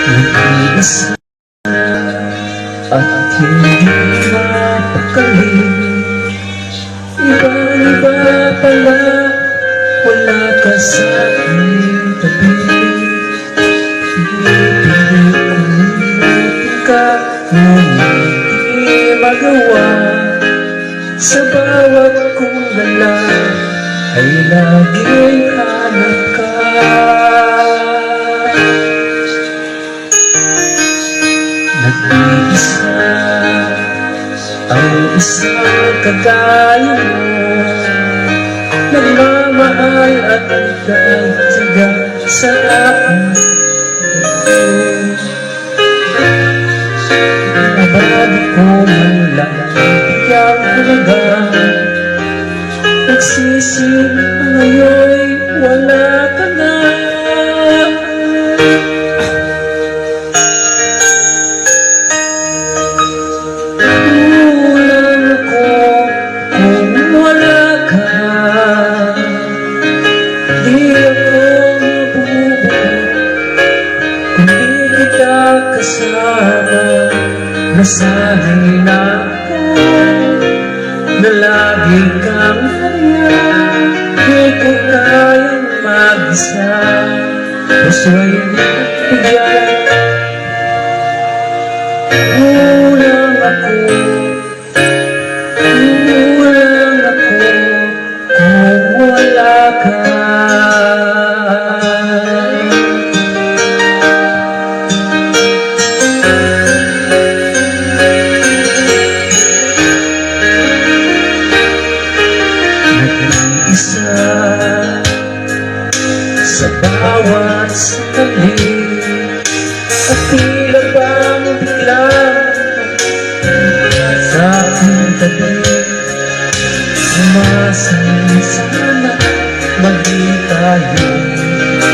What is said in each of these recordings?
Nag-iisa at hindi mapakali. Iba-iba pala, wala ka sa aking tabi. Pinipilit kong iwatin ka, ngunit di magawa. Sa bawat kong galaw ay laging hanap ka. Nag-iisa ang isang kagaya mo, nagmamahal at nagtyaga sa aking abadi ko man lang bigyang halaga. Nagsisi ngayon wala ka na. Nasanay na ako na lagi kang hariyan. Di ko kayang mag-isa, puso'y nagbigay. Kulang ako kung wala ka. Sa bawat sandali at tila bang biglang sa aking tabi. Umasan sana maging tayo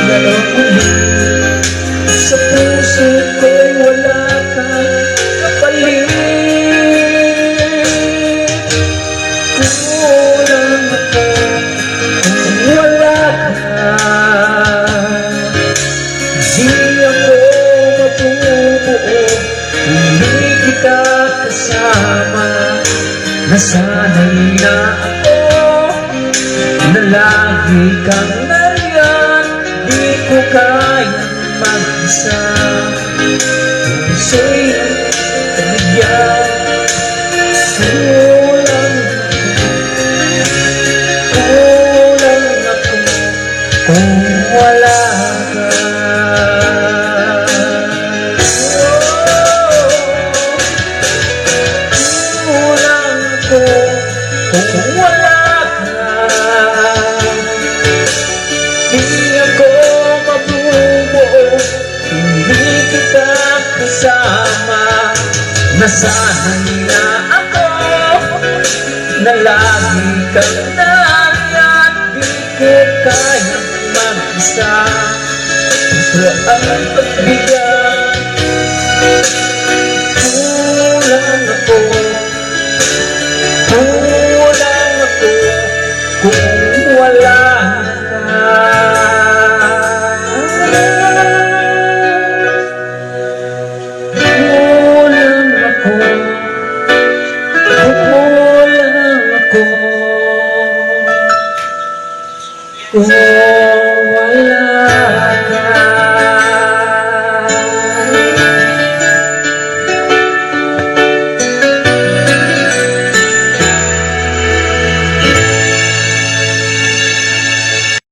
dalaw ulit. Sa puso ko wala kang kapalit. Kulang ako kung wala ka. Di ako mabubuo kung di kita kasama. Nasanay na ako na lagi kang nariyan. Di ko kayang mag-isa, puso'y nagtagyan. Kulang ako kung wala ka. Kung wala ka, di ako mabubuo, hindi kita kasama. Nasanay na ako na lagi kang nariyan. Di ko kayang mag-isa, puso ang pagbigay. Kulang ako kung wala ka. Kulang ako